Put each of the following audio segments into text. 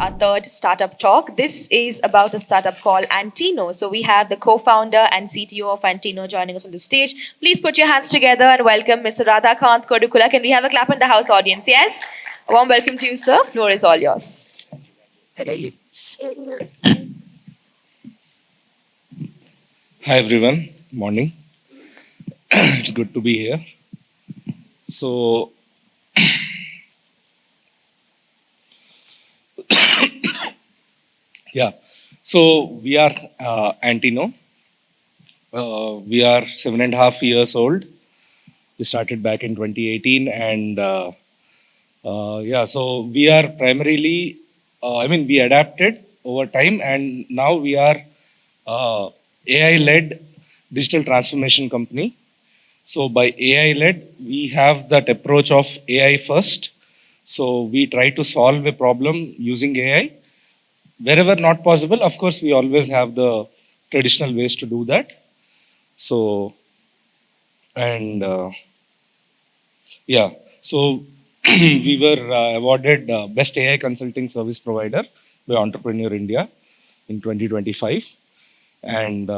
our third startup talk. This is about a startup called Antino. So we have the co-founder and CTO of Antino joining us on the stage. Please put your hands together and welcome Mr. Radhakanth Kodukula. Can we have a clap in the house audience? Yes? A warm welcome to you, sir. Floor is all yours. Hi everyone, morning. It's good to be here. So, yeah, so we are Antino. We are 7.5 years old. We started back in 2018, and so we are primarily, we adapted over time, and now we are AI-led digital transformation company. So by AI-led, we have that approach of AI first. So we try to solve a problem using AI. Wherever not possible, of course, we always have the traditional ways to do that. So, and so we were awarded Best AI Consulting Service Provider by Entrepreneur India in 2025. And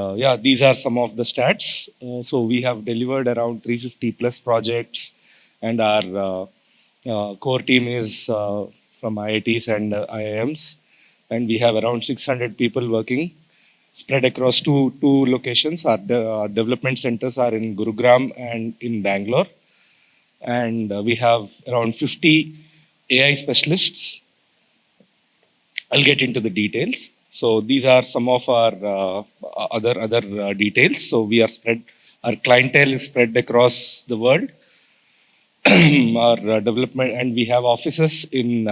these are some of the stats. So we have delivered around 350 plus projects, and our core team is from IITs and IIMs, and we have around 600 people working, spread across two locations. Our development centers are in Gurugram and in Bangalore, and we have around 50 AI specialists. I'll get into the details. So these are some of our other details. So we are spread. Our clientele is spread across the world. Our development, and we have offices in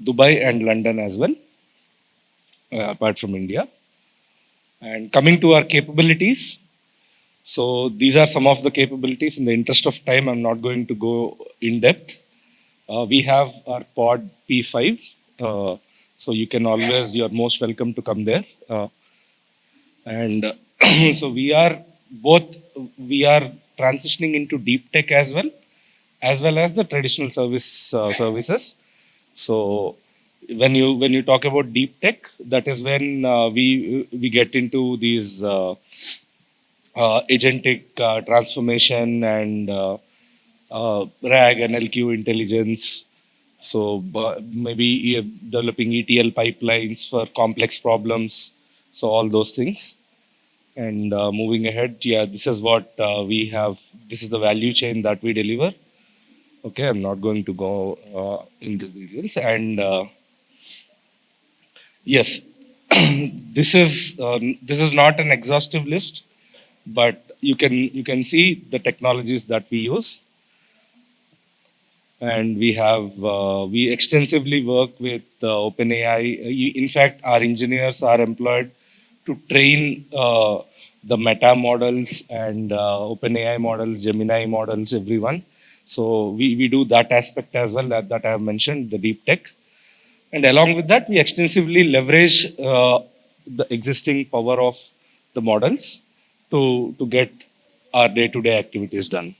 Dubai and London as well, apart from India. And coming to our capabilities, so these are some of the capabilities. In the interest of time, I'm not going to go in depth. We have our pod P5. So you can always, you're most welcome to come there. So we are transitioning into deep tech as well as the traditional services. So when you talk about deep tech, that is when we get into these agentic transformation and RAG and LQ intelligence. So maybe developing ETL pipelines for complex problems. So all those things. And moving ahead, this is what we have. This is the value chain that we deliver. Okay, I'm not going to go into details. And yes, this is not an exhaustive list, but you can see the technologies that we use. And we extensively work with OpenAI. In fact, our engineers are employed to train the Meta models and OpenAI models, Gemini models, everyone. So we do that aspect as well that I have mentioned, the deep tech. And along with that, we extensively leverage the existing power of the models to get our day-to-day activities done.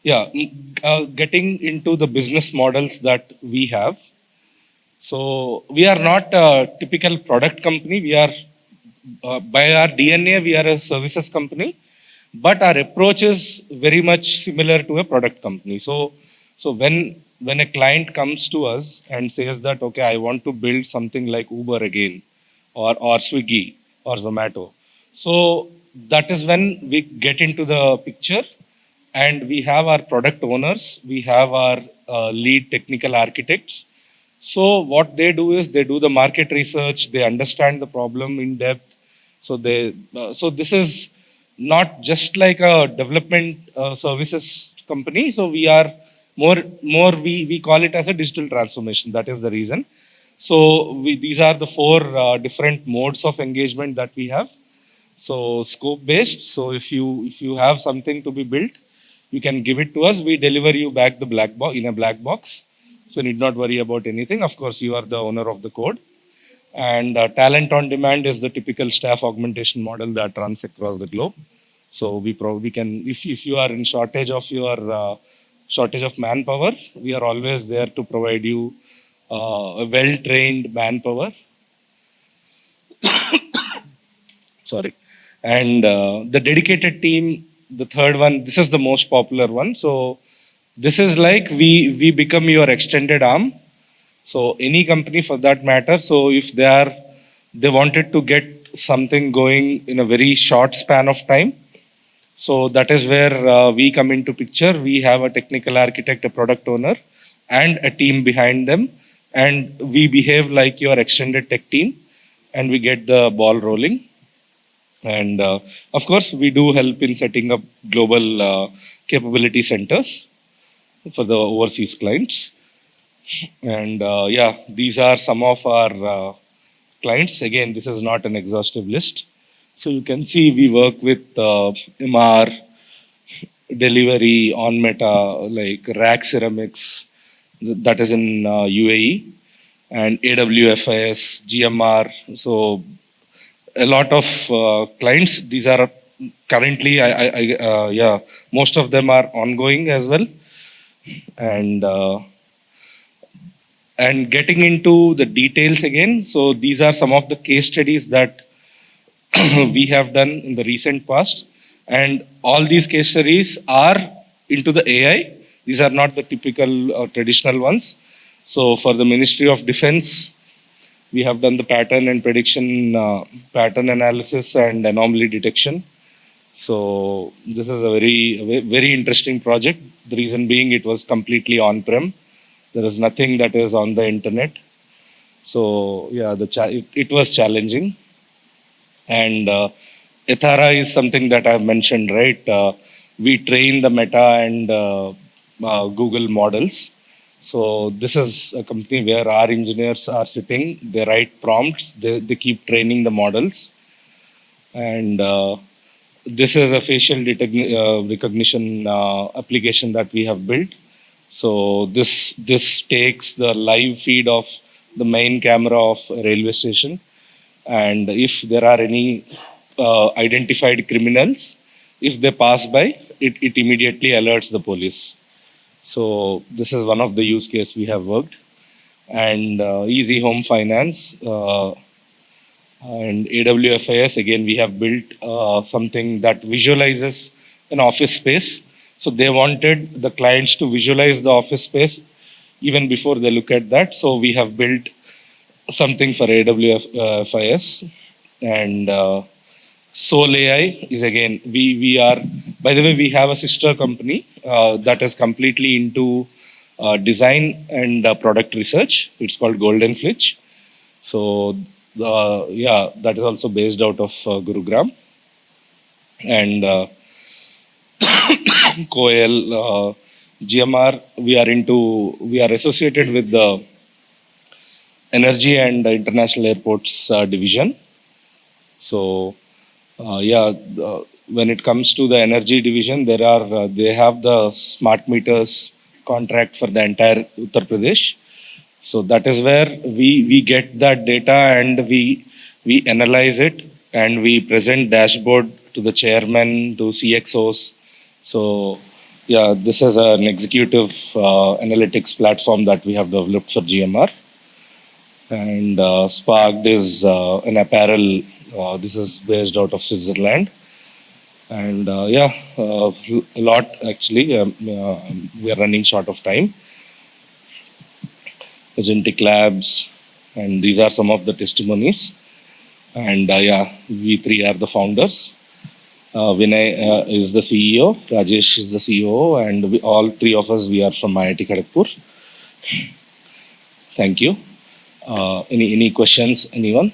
Getting into the business models that we have. So we are not a typical product company. We are, by our DNA, we are a services company, but our approach is very much similar to a product company. So when a client comes to us and says that, okay, I want to build something like Uber again, or Swiggy or Zomato. So that is when we get into the picture. And we have our product owners, we have our lead technical architects. So what they do is they do the market research, they understand the problem in depth. So this is not just like a development services company. So we are we call it as a digital transformation. That is the reason. So these are the four different modes of engagement that we have. So scope based. So if you have something to be built, you can give it to us. We deliver you back the black box in a black box. So you need not worry about anything. Of course, you are the owner of the code. And talent on demand is the typical staff augmentation model that runs across the globe. So we can, if you are in shortage of your shortage of manpower, we are always there to provide you a well-trained manpower. Sorry. And the dedicated team, the third one, this is the most popular one. So this is like we become your extended arm. So any company for that matter. So if they wanted to get something going in a very short span of time, so that is where we come into picture. We have a technical architect, a product owner, and a team behind them, and we behave like your extended tech team, and we get the ball rolling. And of course, we do help in setting up global capability centers for the overseas clients. And yeah, these are some of our clients. Again, this is not an exhaustive list. So you can see we work with MR, Delivery, On Meta, like Rack Ceramics, that is in UAE, and AWFIS, GMR. So a lot of clients. These are currently, yeah, most of them are ongoing as well. And getting into the details again. So these are some of the case studies that we have done in the recent past, and all these case studies are into the AI. These are not the typical traditional ones. So for the Ministry of Defense, we have done the pattern and prediction, pattern analysis and anomaly detection. So this is a very interesting project. The reason being it was completely on-prem. There is nothing that is on the internet. So yeah, it was challenging. And Ethara is something that I've mentioned, right? We train the Meta and Google models. So this is a company where our engineers are sitting, they write prompts, they keep training the models. And this is a facial recognition application that we have built. So this takes the live feed of the main camera of a railway station, and if there are any identified criminals, if they pass by, it immediately alerts the police. So this is one of the use case we have worked. And Easy Home Finance and AWFIS, again, we have built something that visualizes an office space. So they wanted the clients to visualize the office space even before they look at that. So we have built something for AWFIS. And Soul AI is, again, we are, by the way, we have a sister company that is completely into design and product research. It's called Golden Flitch. So yeah, that is also based out of Gurugram. And Coel, GMR, we are associated with the Energy and International Airports division. So yeah, when it comes to the energy division, they have the smart meters contract for the entire Uttar Pradesh. So that is where we get that data, and we analyze it, and we present dashboard to the chairman, to CXOs. So yeah, this is an executive analytics platform that we have developed for GMR. And Sparked is an apparel. This is based out of Switzerland. And yeah, a lot actually. We are running short of time. Agentic Labs, and these are some of the testimonies. And yeah, we three are the founders. Vinay is the CEO, Rajesh is the CEO, and all three of us, we are from IIT Kharagpur. Thank you. Any questions, anyone?